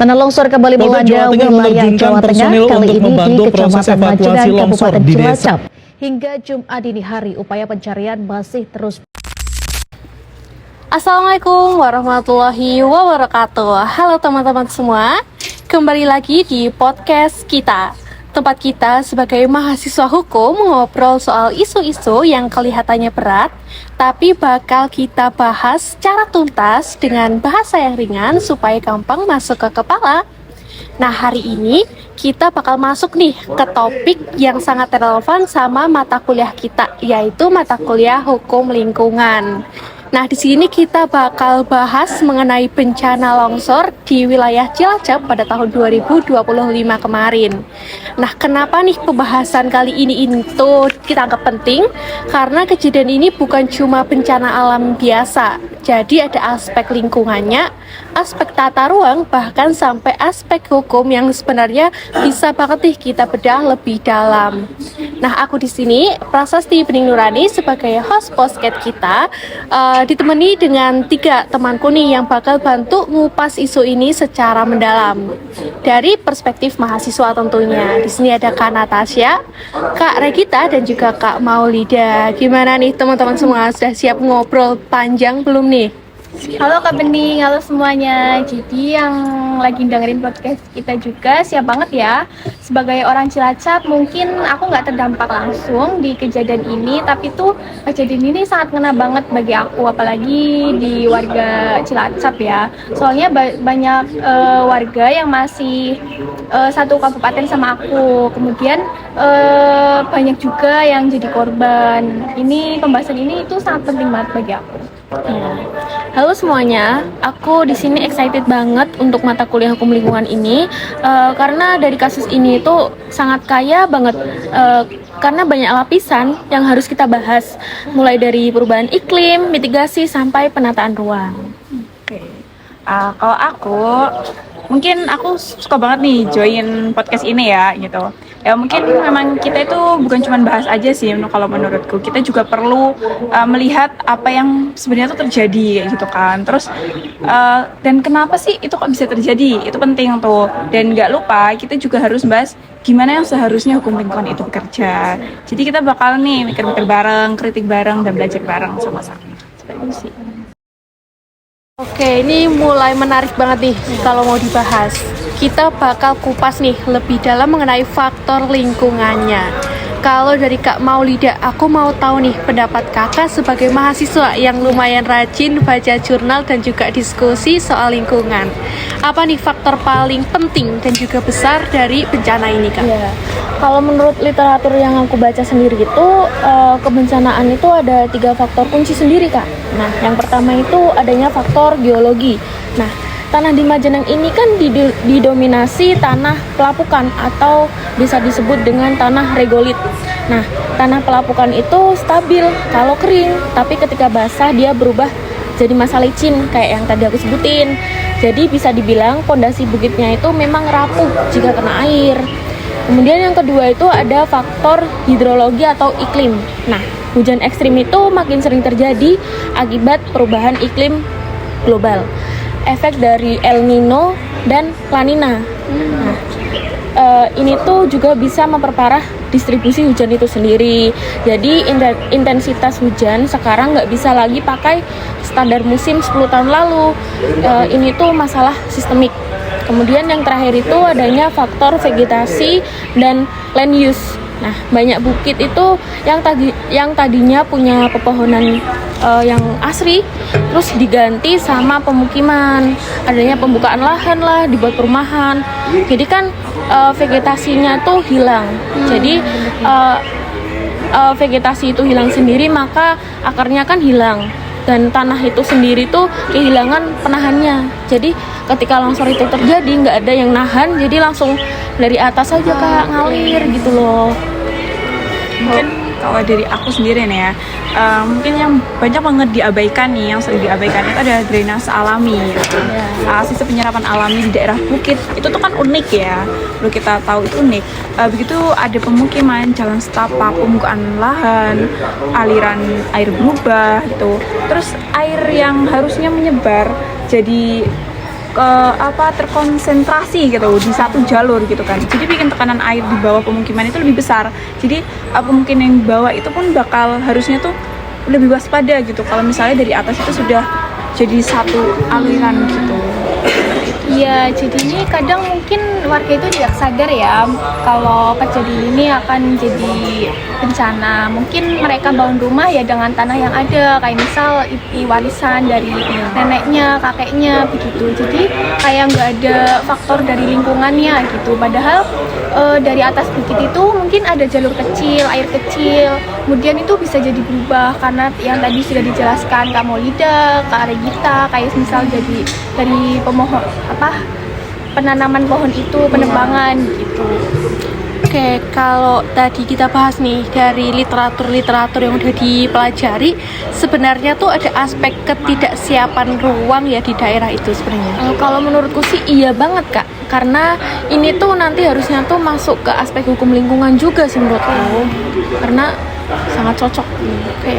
Tanah longsor kembali melanda wilayah Jawa Tengah, kali ini di Kecamatan Majengan, Kabupaten Cilacap. Hingga Jumat dini hari, upaya pencarian masih terus. Assalamualaikum warahmatullahi wabarakatuh. Halo teman-teman semua, kembali lagi di podcast kita. Tempat kita sebagai mahasiswa hukum ngobrol soal isu-isu yang kelihatannya berat, tapi bakal kita bahas secara tuntas dengan bahasa yang ringan supaya gampang masuk ke kepala. Nah, hari ini kita bakal masuk nih ke topik yang sangat relevan sama mata kuliah kita, yaitu mata kuliah hukum lingkungan. Nah, di sini kita bakal bahas mengenai bencana longsor di wilayah Cilacap pada tahun 2025 kemarin. Nah, kenapa nih pembahasan kali ini itu kita anggap penting? Karena kejadian ini bukan cuma bencana alam biasa. Jadi ada aspek lingkungannya, aspek tata ruang, bahkan sampai aspek hukum yang sebenarnya bisa banget nih kita bedah lebih dalam. Nah, aku di sini Prasasti Bening Nurani sebagai host podcast kita, ditemani dengan 3 temanku nih yang bakal bantu ngupas isu ini secara mendalam dari perspektif mahasiswa tentunya. Di sini ada Kak Natasha, Kak Regita, dan juga Kak Maulida. Gimana nih teman-teman semua, sudah siap ngobrol panjang belum nih? Halo Kak Bening, halo semuanya. Jadi yang lagi dengerin podcast kita juga siap banget ya. Sebagai orang Cilacap, mungkin aku nggak terdampak langsung di kejadian ini, tapi tuh kejadian ini sangat ngena banget bagi aku, apalagi di warga Cilacap ya. Soalnya banyak warga yang masih satu kabupaten sama aku. Kemudian banyak juga yang jadi korban. Ini pembahasan ini itu sangat penting banget bagi aku. Halo semuanya, aku di sini excited banget untuk mata kuliah hukum lingkungan ini karena dari kasus ini itu sangat kaya banget karena banyak lapisan yang harus kita bahas, mulai dari perubahan iklim, mitigasi sampai penataan ruang. Kalau mungkin aku suka banget nih join podcast ini ya gitu. Ya mungkin memang kita itu bukan cuma bahas aja sih, kalau menurutku kita juga perlu melihat apa yang sebenarnya itu terjadi gitu kan. Terus dan kenapa sih itu kok bisa terjadi, itu penting tuh. Dan nggak lupa kita juga harus bahas gimana yang seharusnya hukum lingkungan itu bekerja. Jadi kita bakal nih mikir-mikir bareng, kritik bareng, dan belajar bareng sama-sama. Seperti itu sih. Oke, ini mulai menarik banget nih kalau mau dibahas. Kita bakal kupas nih lebih dalam mengenai faktor lingkungannya. Kalau dari Kak Maulida, aku mau tahu nih pendapat kakak sebagai mahasiswa yang lumayan rajin baca jurnal dan juga diskusi soal lingkungan. Apa nih faktor paling penting dan juga besar dari bencana ini, Kak? Ya, kalau menurut literatur yang aku baca sendiri itu kebencanaan itu ada 3 faktor kunci sendiri, Kak. Nah, yang pertama itu adanya faktor geologi. Nah, tanah di Majenang ini kan didominasi tanah pelapukan atau bisa disebut dengan tanah regolit. Nah, tanah pelapukan itu stabil kalau kering, tapi ketika basah dia berubah jadi masa licin kayak yang tadi aku sebutin. Jadi bisa dibilang pondasi bukitnya itu memang rapuh jika kena air. Kemudian yang kedua itu ada faktor hidrologi atau iklim. Nah, hujan ekstrim itu makin sering terjadi akibat perubahan iklim global. Efek dari El Nino dan La Nina. Nah, ini tuh juga bisa memperparah distribusi hujan itu sendiri. Jadi intensitas hujan sekarang nggak bisa lagi pakai standar musim 10 tahun lalu. Ini tuh masalah sistemik. Kemudian yang terakhir itu adanya faktor vegetasi dan land use. Nah, banyak bukit itu yang tadinya punya pepohonan yang asri, terus diganti sama pemukiman. Adanya pembukaan lahan lah, dibuat perumahan. Jadi kan vegetasinya tuh hilang. Jadi vegetasi itu hilang sendiri, maka akarnya kan hilang. Dan tanah itu sendiri tuh kehilangan penahannya. Jadi ketika longsor itu terjadi nggak ada yang nahan, jadi langsung dari atas aja Kak ngalir gitu loh. Mungkin kalau dari aku sendiri nih ya, mungkin yang banyak banget diabaikan nih, yang sering diabaikan itu ada drainase alami gitu. Sistem penyerapan alami di daerah bukit itu tuh kan unik ya, perlu kita tahu itu unik. Begitu ada pemukiman, jalan setapak, pembukaan lahan, aliran air berubah gitu. Terus air yang harusnya menyebar jadi terkonsentrasi gitu di satu jalur gitu kan. Jadi bikin tekanan air di bawah pemukiman itu lebih besar. Jadi pemukiman yang di bawah itu pun bakal harusnya tuh lebih waspada gitu. Kalau misalnya dari atas itu sudah jadi satu aliran gitu. Iya, jadi ini kadang mungkin warga itu tidak sadar ya kalau kejadian ini akan jadi bencana. Mungkin mereka bangun rumah ya dengan tanah yang ada, kayak misal warisan dari neneknya, kakeknya begitu. Jadi kayak nggak ada faktor dari lingkungannya gitu. Padahal dari atas bukit itu mungkin ada jalur kecil, air kecil. Kemudian itu bisa jadi berubah karena yang tadi sudah dijelaskan Kak Maulida, Kak Regita, kayak misal jadi dari penanaman pohon itu, penebangan gitu. Oke, kalau tadi kita bahas nih dari literatur-literatur yang udah dipelajari, sebenarnya tuh ada aspek ketidaksiapan ruang ya di daerah itu sebenarnya. Kalau menurutku sih iya banget Kak, karena ini tuh nanti harusnya tuh masuk ke aspek hukum lingkungan juga sih menurutku, karena sangat cocok. Oke.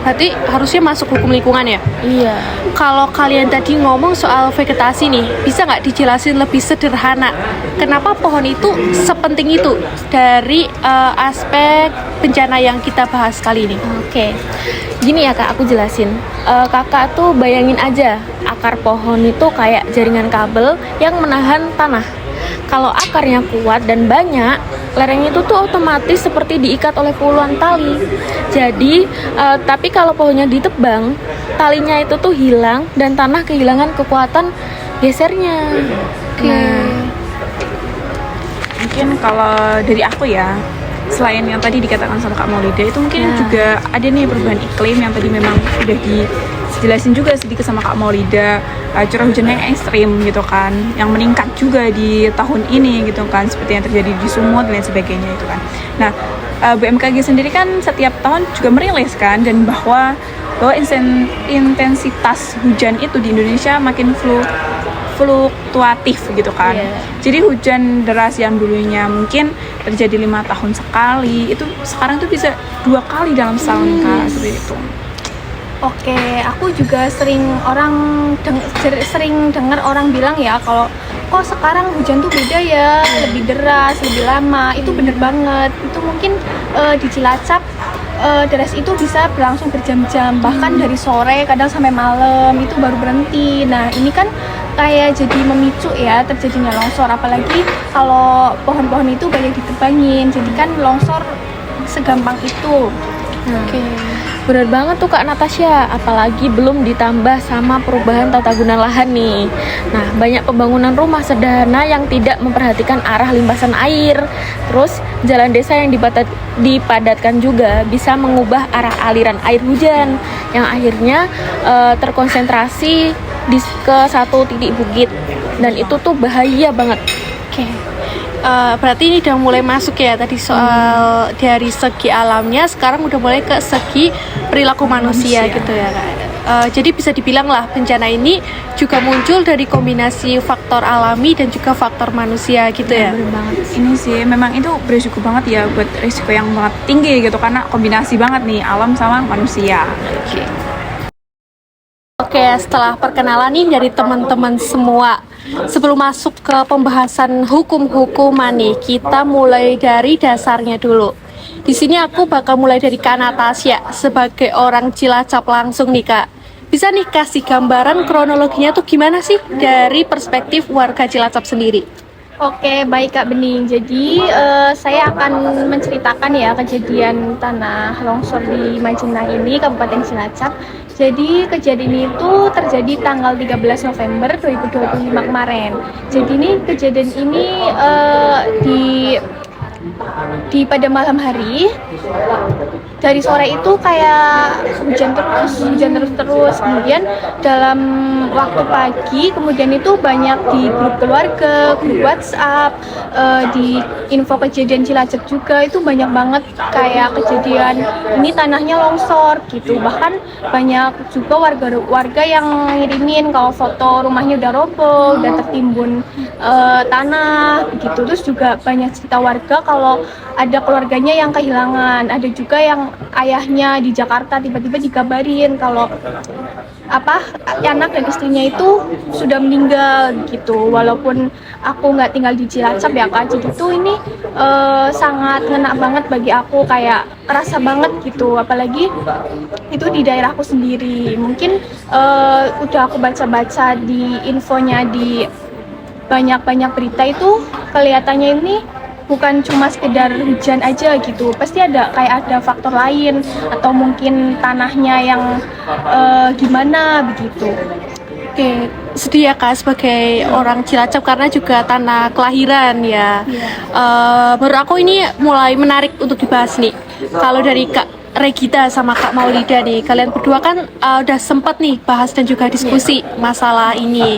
Berarti harusnya masuk hukum lingkungan ya? Iya. Kalau kalian tadi ngomong soal vegetasi nih, bisa nggak dijelasin lebih sederhana? Kenapa pohon itu sepenting itu dari aspek bencana yang kita bahas kali ini? Oke, gini ya Kak, aku jelasin. Kakak tuh bayangin aja, akar pohon itu kayak jaringan kabel yang menahan tanah. Kalau akarnya kuat dan banyak, lereng itu tuh otomatis seperti diikat oleh puluhan tali. Jadi, tapi kalau pohonnya ditebang, talinya itu tuh hilang dan tanah kehilangan kekuatan gesernya. Nah, Mungkin kalau dari aku ya, selain yang tadi dikatakan sama Kak Maulida, itu mungkin juga ada nih perubahan iklim yang tadi memang udah dijelasin juga sedikit sama Kak Maulida. Curah hujannya yang ekstrim gitu kan, yang meningkat juga di tahun ini gitu kan, seperti yang terjadi di Sumut dan lain sebagainya itu kan. Nah, BMKG sendiri kan setiap tahun juga merilis kan, dan bahwa intensitas hujan itu di Indonesia makin fluktuatif gitu kan. Jadi hujan deras yang dulunya mungkin terjadi 5 tahun sekali, itu sekarang tuh bisa 2 kali dalam setahun Kak, seperti itu. Oke, aku juga sering dengar orang bilang ya kalau kok sekarang hujan tuh beda ya, lebih deras, lebih lama. Itu bener banget. Itu mungkin di Cilacap deras itu bisa berlangsung berjam-jam, bahkan dari sore kadang sampai malam itu baru berhenti. Nah, ini kan kayak jadi memicu ya terjadinya longsor, apalagi kalau pohon-pohon itu banyak ditebangin. Jadi kan longsor segampang itu. Oke. Benar banget tuh Kak Natasha, apalagi belum ditambah sama perubahan tata guna lahan nih. Nah, banyak pembangunan rumah sederhana yang tidak memperhatikan arah limpasan air. Terus jalan desa yang dipadatkan juga bisa mengubah arah aliran air hujan yang akhirnya terkonsentrasi ke satu titik bukit. Dan itu tuh bahaya banget. Oke. Berarti ini udah mulai masuk ya tadi soal dari segi alamnya, sekarang udah mulai ke segi perilaku manusia. Gitu ya Kak. Jadi bisa dibilang lah bencana ini juga muncul dari kombinasi faktor alami dan juga faktor manusia gitu ya. Bener banget. Ini sih memang itu berisiko banget ya, buat risiko yang banget tinggi gitu, karena kombinasi banget nih alam sama manusia. Oke, setelah perkenalan nih dari teman-teman semua, sebelum masuk ke pembahasan hukum-hukuman nih, kita mulai dari dasarnya dulu. Di sini aku bakal mulai dari Kak Natasha sebagai orang Cilacap langsung nih Kak. Bisa nih kasih gambaran kronologinya tuh gimana sih dari perspektif warga Cilacap sendiri? Oke, baik Kak Bening. Jadi saya akan menceritakan ya kejadian tanah longsor di Majena ini, Kabupaten Cilacap. Jadi kejadian itu terjadi tanggal 13 November 2025 kemarin. Jadi ini kejadian ini di pada malam hari, dari sore itu kayak hujan terus, kemudian dalam waktu pagi kemudian itu banyak di grup keluarga, grup WhatsApp, di info kejadian Cilacap juga itu banyak banget kayak kejadian ini tanahnya longsor gitu. Bahkan banyak juga warga yang ngirimin kalau foto rumahnya udah roboh, udah tertimbun tanah begitu. Terus juga banyak cerita warga kalau ada keluarganya yang kehilangan, ada juga yang ayahnya di Jakarta tiba-tiba dikabarin kalau anak dan istrinya itu sudah meninggal gitu. Walaupun aku nggak tinggal di Cilacap ya Kak, jadi tuh ini sangat ngena banget bagi aku, kayak kerasa banget gitu, apalagi itu di daerahku sendiri. Mungkin udah aku baca-baca di infonya di banyak-banyak berita itu kelihatannya ini bukan cuma sekedar hujan aja gitu, pasti ada faktor lain atau mungkin tanahnya yang gimana begitu. Oke, sedih ya Kak sebagai orang Cilacap karena juga tanah kelahiran ya. Menurut aku ini mulai menarik untuk dibahas nih. Kalau dari Kak Regita sama Kak Maulida nih, kalian berdua kan udah sempat nih bahas dan juga diskusi masalah ini.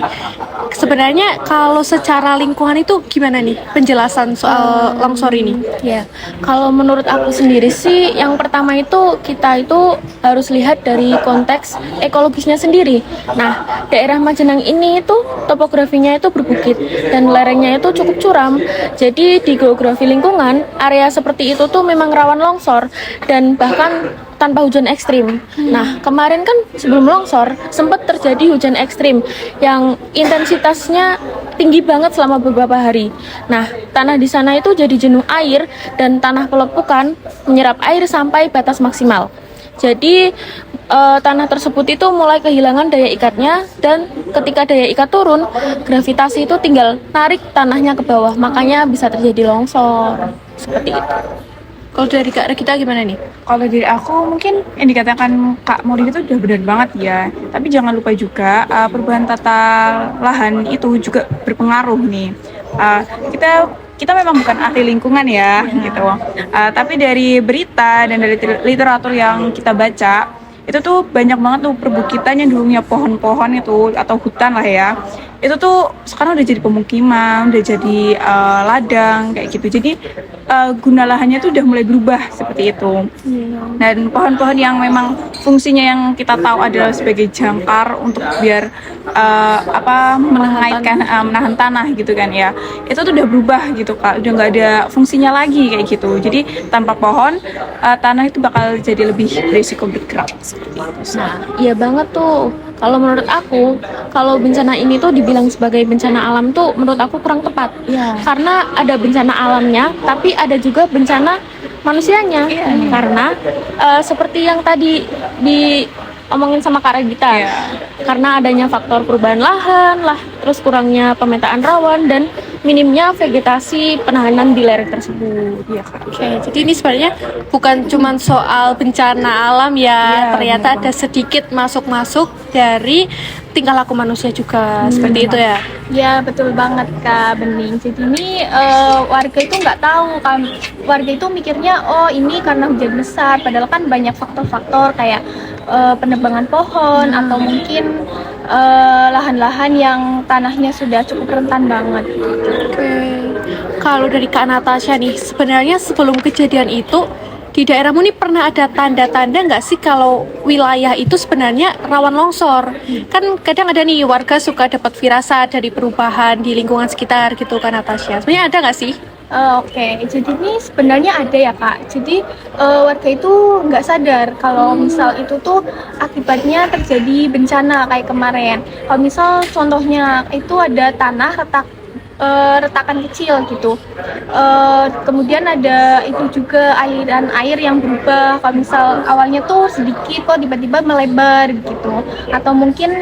Sebenarnya kalau secara lingkungan itu gimana nih penjelasan soal longsor ini? Ya, kalau menurut aku sendiri sih, yang pertama itu kita itu harus lihat dari konteks ekologisnya sendiri. Nah, daerah Majenang ini itu topografinya itu berbukit dan lerengnya itu cukup curam. Jadi di geografi lingkungan, area seperti itu tuh memang rawan longsor dan bahkan tanpa hujan ekstrim. Nah, kemarin kan sebelum longsor sempat terjadi hujan ekstrim yang intensitasnya tinggi banget selama beberapa hari. Nah, tanah di sana itu jadi jenuh air dan tanah pelepukan menyerap air sampai batas maksimal. Jadi tanah tersebut itu mulai kehilangan daya ikatnya, dan ketika daya ikat turun, gravitasi itu tinggal narik tanahnya ke bawah, makanya bisa terjadi longsor. Seperti itu. Kalau dari Kak Regita gimana nih? Kalau dari aku mungkin yang dikatakan Kak Maulida itu udah benar banget ya. Tapi jangan lupa juga perubahan tata lahan itu juga berpengaruh nih. Kita memang bukan ahli lingkungan ya, gitu. Tapi dari berita dan dari literatur yang kita baca, itu tuh banyak banget tuh perbukitan yang dulunya pohon-pohon itu atau hutan lah ya, itu tuh sekarang udah jadi pemukiman, udah jadi ladang kayak gitu. Jadi guna lahannya tuh udah mulai berubah seperti itu. Dan pohon-pohon yang memang fungsinya yang kita tahu adalah sebagai jangkar untuk biar menahan tanah gitu kan ya, itu tuh udah berubah gitu Kak, udah nggak ada fungsinya lagi kayak gitu. Jadi tanpa pohon tanah itu bakal jadi lebih berisiko bergerak seperti itu. Nah, iya banget tuh. Kalau menurut aku, kalau bencana ini tuh dibilang sebagai bencana alam tuh menurut aku kurang tepat. Karena ada bencana alamnya, tapi ada juga bencana manusianya. Karena seperti yang tadi diomongin sama Kak Regita, karena adanya faktor perubahan lahan lah, terus kurangnya pemetaan rawan dan minimnya vegetasi penahanan di lereng tersebut. Oke, jadi ini sebenarnya bukan cuma soal bencana alam ya, ternyata ada sedikit masuk-masuk dari tingkah laku manusia juga, seperti itu ya. Ya, betul banget Kak Bening. Jadi ini warga itu nggak tahu kan, warga itu mikirnya oh ini karena hujan besar, padahal kan banyak faktor-faktor kayak penebangan pohon atau mungkin lahan-lahan yang tanahnya sudah cukup rentan banget. Oke. Kalau dari Kak Natasha nih, sebenarnya sebelum kejadian itu di daerahmu nih pernah ada tanda-tanda nggak sih kalau wilayah itu sebenarnya rawan longsor? Kan kadang ada nih warga suka dapat firasat dari perubahan di lingkungan sekitar gitu Kak Natasha. Sebenarnya ada nggak sih? Oke, jadi ini sebenarnya ada ya Kak. Jadi warga itu nggak sadar kalau misal itu tuh akibatnya terjadi bencana kayak kemarin. Kalau misal contohnya itu ada tanah retakan kecil gitu. Kemudian ada itu juga aliran air yang berubah. Kalau misal awalnya tuh sedikit kok tiba-tiba melebar gitu. Atau mungkin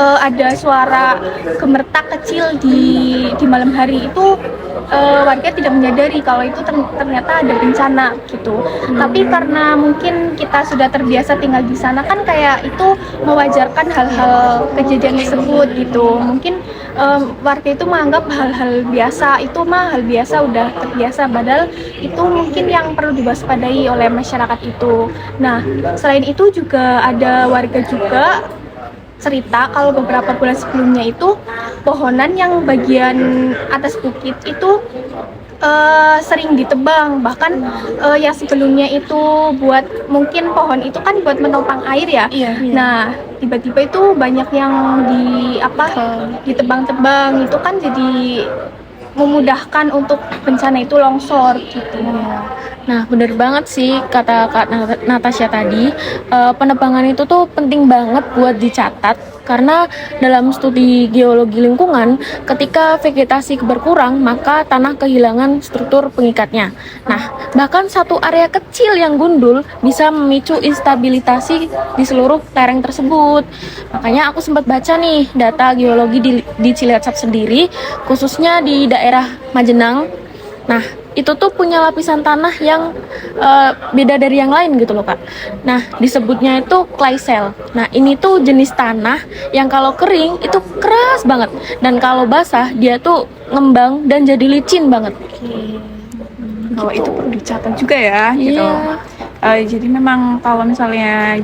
ada suara gemertak kecil di malam hari itu. Warga tidak menyadari kalau itu ternyata ada bencana gitu. Tapi karena mungkin kita sudah terbiasa tinggal di sana kan kayak itu mewajarkan hal-hal kejadian tersebut gitu. Mungkin warga itu menganggap hal-hal biasa, itu mah hal biasa, udah terbiasa, padahal itu mungkin yang perlu diwaspadai oleh masyarakat itu. Nah, selain itu juga ada warga juga cerita kalau beberapa bulan sebelumnya itu pohonan yang bagian atas bukit itu sering ditebang, bahkan yang sebelumnya itu buat mungkin pohon itu kan buat menopang air ya. Nah, tiba-tiba itu banyak yang ditebang-tebang, itu kan jadi memudahkan untuk bencana itu longsor gitu. Nah, bener banget sih kata Kak Natasha tadi, penebangan itu tuh penting banget buat dicatat karena dalam studi geologi lingkungan, ketika vegetasi berkurang, maka tanah kehilangan struktur pengikatnya. Nah, bahkan satu area kecil yang gundul bisa memicu instabilitas di seluruh lereng tersebut. Makanya aku sempat baca nih data geologi di Cilacap sendiri, khususnya di daerah Majenang. Nah, itu tuh punya lapisan tanah yang beda dari yang lain gitu loh Kak. Nah, disebutnya itu clay shell. Nah, ini tuh jenis tanah yang kalau kering itu keras banget, dan kalau basah dia tuh ngembang dan jadi licin banget. Kalau itu perlu dicatat juga ya, gitu. Iya. Jadi memang kalau misalnya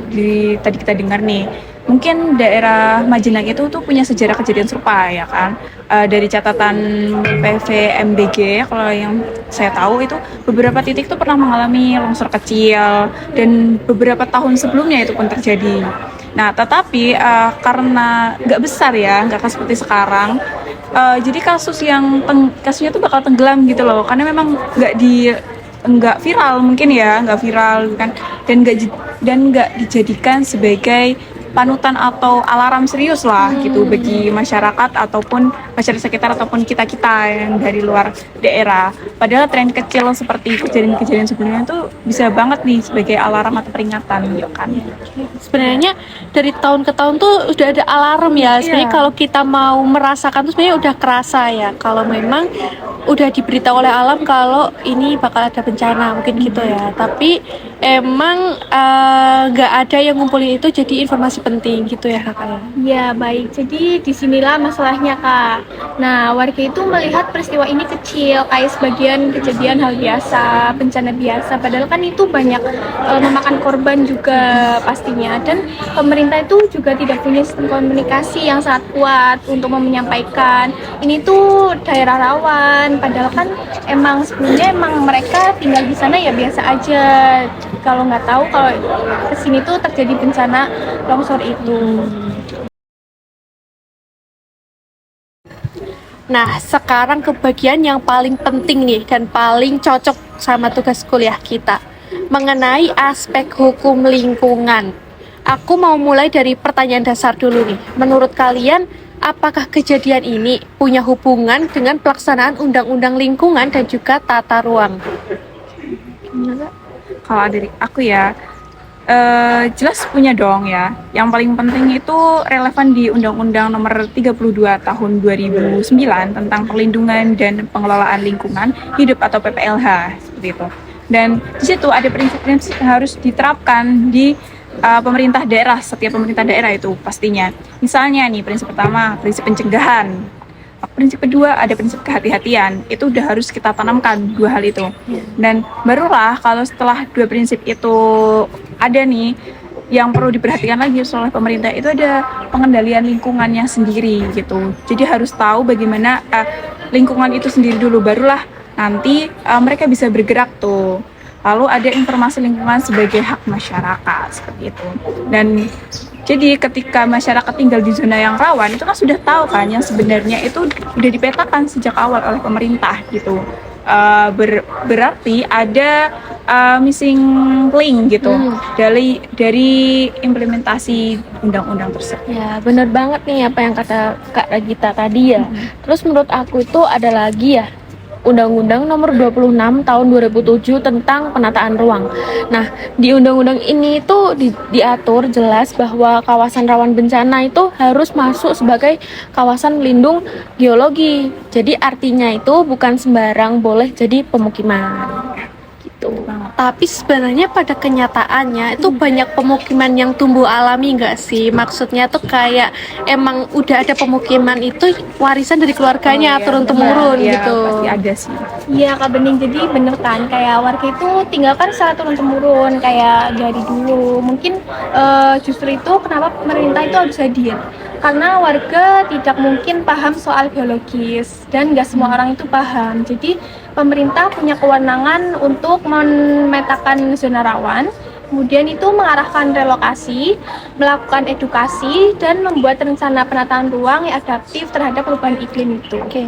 tadi kita dengar nih, mungkin daerah Majenang itu tuh punya sejarah kejadian serupa ya kan. Dari catatan PVMBG, kalau yang saya tahu itu beberapa titik tuh pernah mengalami longsor kecil dan beberapa tahun sebelumnya itu pun terjadi. Nah, tetapi karena nggak besar ya, nggak seperti sekarang. Jadi kasusnya tuh bakal tenggelam gitu loh, karena memang nggak viral mungkin ya, nggak viral kan, dan nggak dijadikan sebagai panutan atau alarm serius lah gitu bagi masyarakat ataupun masyarakat sekitar ataupun kita yang dari luar daerah. Padahal tren kecil seperti kejadian-kejadian sebelumnya tuh bisa banget nih sebagai alarm atau peringatan gitu kan. Sebenarnya dari tahun ke tahun tuh udah ada alarm ya. Sebenarnya kalau kita mau merasakan tuh sebenarnya udah kerasa ya. Kalau memang udah diberitahu oleh alam kalau ini bakal ada bencana, mungkin gitu ya. Tapi emang nggak ada yang ngumpulin itu jadi informasi penting gitu ya Kak. Ya baik, jadi disinilah masalahnya Kak. Nah, warga itu melihat peristiwa ini kecil, kayak sebagian kejadian hal biasa, bencana biasa, padahal kan itu banyak memakan korban juga pastinya. Dan pemerintah itu juga tidak punya sistem komunikasi yang sangat kuat untuk menyampaikan ini tuh daerah rawan, padahal kan sebelumnya mereka tinggal di sana ya biasa aja. Kalau nggak tahu kalau kesini tuh terjadi bencana longsor itu. Nah, sekarang ke bagian yang paling penting nih dan paling cocok sama tugas kuliah kita, mengenai aspek hukum lingkungan. Aku mau mulai dari pertanyaan dasar dulu nih. Menurut kalian, apakah kejadian ini punya hubungan dengan pelaksanaan undang-undang lingkungan dan juga tata ruang? Kalau dari aku ya, jelas punya dong ya. Yang paling penting itu relevan di Undang-Undang Nomor 32 Tahun 2009 tentang Perlindungan dan Pengelolaan Lingkungan Hidup atau PPLH seperti itu. Dan di situ ada prinsip-prinsip yang harus diterapkan di pemerintah daerah, setiap pemerintah daerah itu pastinya. Misalnya nih, prinsip pertama, prinsip pencegahan. Prinsip kedua ada prinsip kehati-hatian. Itu udah harus kita tanamkan dua hal itu. Dan barulah kalau setelah dua prinsip itu ada nih, yang perlu diperhatikan lagi oleh pemerintah itu ada pengendalian lingkungannya sendiri gitu. Jadi harus tahu bagaimana lingkungan itu sendiri dulu, barulah nanti mereka bisa bergerak tuh. Lalu ada informasi lingkungan sebagai hak masyarakat seperti itu. Dan jadi ketika masyarakat tinggal di zona yang rawan, itu kan sudah tahu kan yang sebenarnya itu udah dipetakan sejak awal oleh pemerintah gitu. Berarti ada missing link gitu dari implementasi undang-undang tersebut. Ya benar banget nih apa yang kata Kak Ragita tadi ya. Terus menurut aku itu ada lagi ya, Undang-Undang Nomor 26 Tahun 2007 tentang penataan ruang. Nah, di undang-undang ini itu diatur jelas bahwa kawasan rawan bencana itu harus masuk sebagai kawasan lindung geologi. Jadi artinya itu bukan sembarang boleh jadi pemukiman. Gitu. Tapi sebenarnya pada kenyataannya itu banyak pemukiman yang tumbuh alami nggak sih? Maksudnya tuh kayak emang udah ada pemukiman itu warisan dari keluarganya turun-temurun gitu. Pasti ada sih. Iya Kak Bening, jadi bener kan kayak warga itu tinggalkan secara turun-temurun kayak dari dulu. Mungkin justru itu kenapa pemerintah itu harus hadir. Karena warga tidak mungkin paham soal geologis dan nggak semua orang itu paham. Jadi pemerintah punya kewenangan untuk memetakan zona rawan Kemudian itu mengarahkan relokasi, melakukan edukasi, dan membuat rencana penataan ruang yang adaptif terhadap perubahan iklim itu. Oke.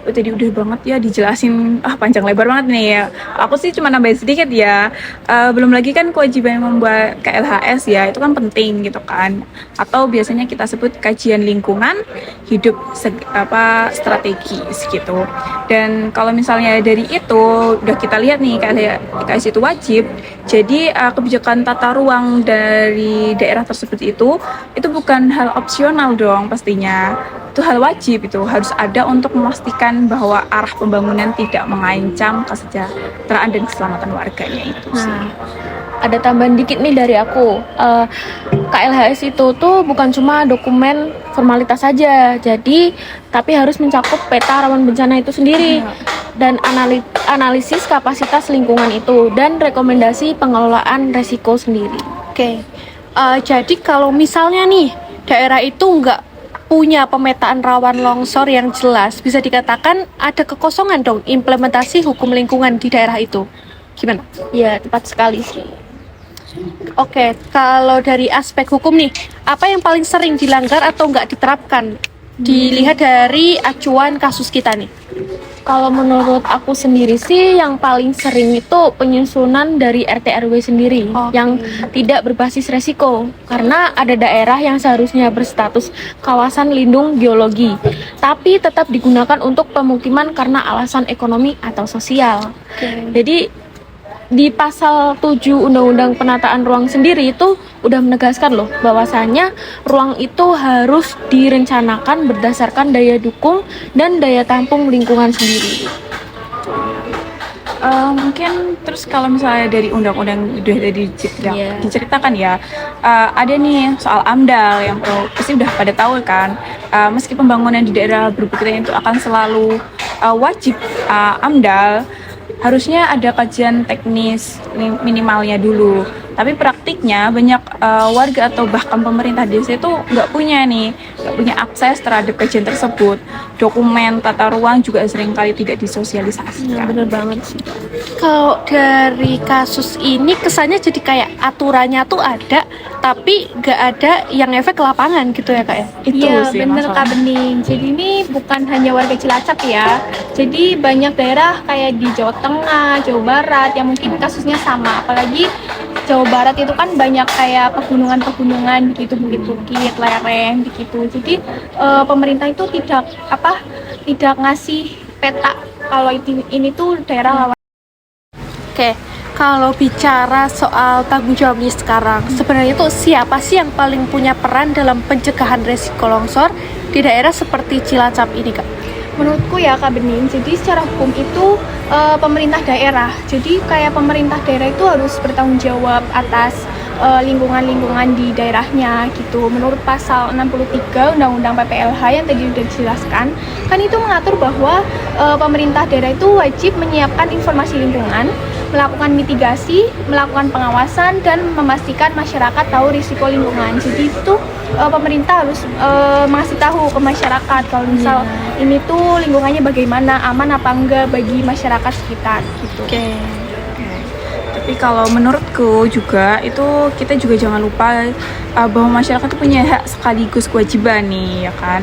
Tadi udah banget ya dijelasin, panjang lebar banget nih ya. Aku sih cuma nambahin sedikit ya. Belum lagi kan kewajiban membuat KLHS ya, itu kan penting gitu kan. Atau biasanya kita sebut kajian lingkungan hidup strategis gitu. Dan kalau misalnya dari itu udah kita lihat nih KLHS itu wajib. Jadi kebijakan tata ruang dari daerah tersebut itu bukan hal opsional dong pastinya. Itu hal wajib, itu harus ada untuk memastikan bahwa arah pembangunan tidak mengancam kesejahteraan dan keselamatan warganya itu sih. Nah, ada tambahan dikit nih dari aku. KLHS itu tuh bukan cuma dokumen formalitas saja, tapi harus mencakup peta rawan bencana itu sendiri dan analisis kapasitas lingkungan itu dan rekomendasi pengelolaan resiko sendiri. Oke. Jadi kalau misalnya nih daerah itu nggak punya pemetaan rawan longsor yang jelas, bisa dikatakan ada kekosongan dong implementasi hukum lingkungan di daerah itu. Gimana? Ya, tepat sekali sih. Oke, kalau dari aspek hukum nih, apa yang paling sering dilanggar atau nggak diterapkan? Dilihat dari acuan kasus kita nih. Kalau menurut aku sendiri sih yang paling sering itu penyusunan dari RT RW sendiri yang tidak berbasis resiko, karena ada daerah yang seharusnya berstatus kawasan lindung geologi tapi tetap digunakan untuk pemukiman karena alasan ekonomi atau sosial. Jadi di pasal 7 Undang-Undang Penataan Ruang sendiri itu udah menegaskan loh bahwasanya ruang itu harus direncanakan berdasarkan daya dukung dan daya tampung lingkungan sendiri. Mungkin terus kalau misalnya dari undang-undang udah diceritakan ya, ada nih soal AMDAL yang pasti udah pada tahu kan. Meski pembangunan di daerah berbukitan itu akan selalu wajib AMDAL, harusnya ada kajian teknis minimalnya dulu. Tapi praktiknya banyak warga atau bahkan pemerintah desa itu nggak punya akses terhadap kajian tersebut. Dokumen tata ruang juga seringkali tidak disosialisasikan. Bener banget sih. Kalau dari kasus ini kesannya jadi kayak aturannya tuh ada, tapi nggak ada yang efek ke lapangan gitu ya Kak ya? Iya bener Kak Bening. Jadi ini bukan hanya warga Cilacap ya. Jadi banyak daerah kayak di Jawa Tengah, Jawa Barat yang mungkin kasusnya sama. Apalagi Jawa Barat itu kan banyak kayak pegunungan gitu, bukit-bukit, lereng begitu. Jadi pemerintah itu tidak ngasih peta kalau ini tuh daerah rawan. Oke, kalau bicara soal tanggung jawab nih sekarang, sebenarnya itu siapa sih yang paling punya peran dalam pencegahan resiko longsor di daerah seperti Cilacap ini Kak? Menurutku ya Kak Bening, jadi secara hukum itu pemerintah daerah. Jadi kayak pemerintah daerah itu harus bertanggung jawab atas lingkungan-lingkungan di daerahnya gitu. Menurut pasal 63 Undang-Undang PPLH yang tadi sudah dijelaskan, kan itu mengatur bahwa pemerintah daerah itu wajib menyiapkan informasi lingkungan, melakukan mitigasi, melakukan pengawasan, dan memastikan masyarakat tahu risiko lingkungan. Jadi itu pemerintah harus mengasih tahu ke masyarakat kalau misal ini tuh lingkungannya bagaimana, aman apa enggak bagi masyarakat sekitar gitu. Oke. Tapi kalau menurutku juga itu kita juga jangan lupa bahwa masyarakat itu punya hak sekaligus kewajiban nih ya kan.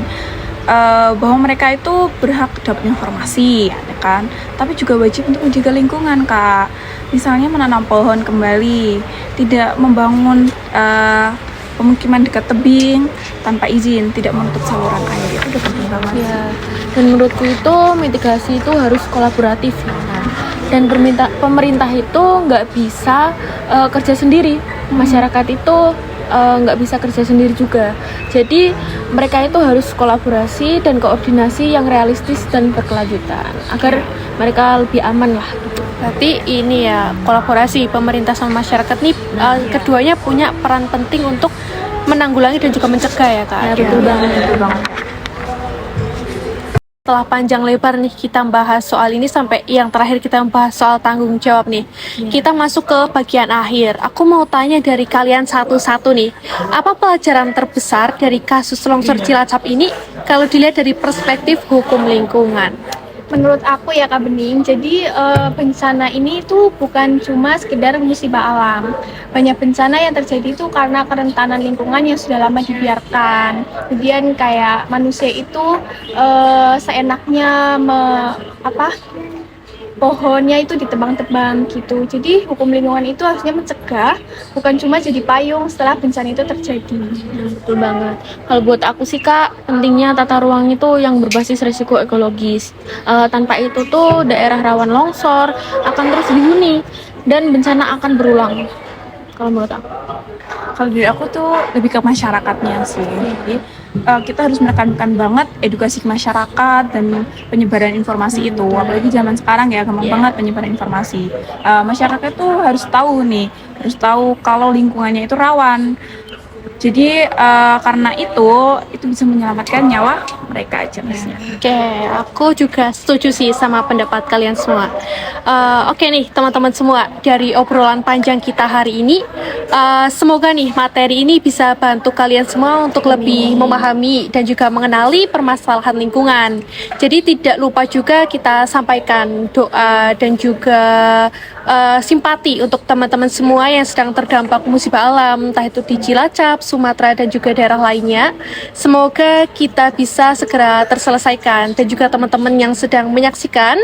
Bahwa mereka itu berhak dapat informasi ya kan, tapi juga wajib untuk menjaga lingkungan Kak. Misalnya menanam pohon kembali, tidak membangun pemukiman dekat tebing tanpa izin, tidak menutup saluran air, itu udah penting banget. Ya, dan menurutku itu mitigasi itu harus kolaboratif ya. Dan pemerintah itu nggak bisa kerja sendiri, masyarakat itu nggak bisa kerja sendiri juga. Jadi mereka itu harus kolaborasi dan koordinasi yang realistis dan berkelanjutan agar mereka lebih aman lah gitu. Berarti ini ya kolaborasi pemerintah sama masyarakat nih, keduanya punya peran penting untuk menanggulangi dan juga mencegah ya Kak. Ya, betul banget. Setelah panjang lebar nih kita bahas soal ini sampai yang terakhir kita bahas soal tanggung jawab nih. Kita masuk ke bagian akhir. Aku mau tanya dari kalian satu-satu nih. Apa pelajaran terbesar dari kasus longsor Cilacap ini kalau dilihat dari perspektif hukum lingkungan? Menurut aku ya Kak Bening, jadi bencana ini tuh bukan cuma sekedar musibah alam. Banyak bencana yang terjadi itu karena kerentanan lingkungan yang sudah lama dibiarkan. Kemudian kayak manusia itu seenaknya pohonnya itu ditebang-tebang gitu. Jadi hukum lingkungan itu harusnya mencegah, bukan cuma jadi payung setelah bencana itu terjadi. Betul banget. Kalau buat aku sih Kak, pentingnya tata ruang itu yang berbasis risiko ekologis. Tanpa itu tuh daerah rawan longsor akan terus dihuni dan bencana akan berulang. Kalau menurut aku. Kalau dari aku tuh lebih ke masyarakatnya sih. Jadi kita harus menekankan banget edukasi ke masyarakat dan penyebaran informasi itu. Apalagi zaman sekarang ya gampang banget penyebaran informasi. Masyarakat tuh harus tahu kalau lingkungannya itu rawan. Jadi karena itu bisa menyelamatkan nyawa mereka aja maksudnya. Oke, aku juga setuju sih sama pendapat kalian semua. Oke nih teman-teman semua, dari obrolan panjang kita hari ini, semoga nih materi ini bisa bantu kalian semua untuk lebih memahami dan juga mengenali permasalahan lingkungan. Jadi tidak lupa juga kita sampaikan doa dan juga simpati untuk teman-teman semua yang sedang terdampak musibah alam, entah itu di Cilacap, Sumatera, dan juga daerah lainnya. Semoga kita bisa segera terselesaikan, dan juga teman-teman yang sedang menyaksikan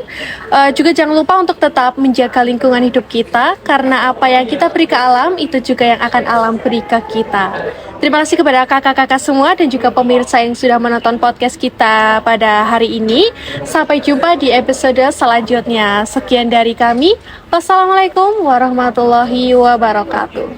juga jangan lupa untuk tetap menjaga lingkungan hidup kita, karena apa yang kita beri ke alam itu juga yang akan alam beri ke kita. Terima kasih kepada kakak-kakak semua dan juga pemirsa yang sudah menonton podcast kita pada hari ini. Sampai jumpa di episode selanjutnya. Sekian dari kami. Wassalamualaikum warahmatullahi wabarakatuh.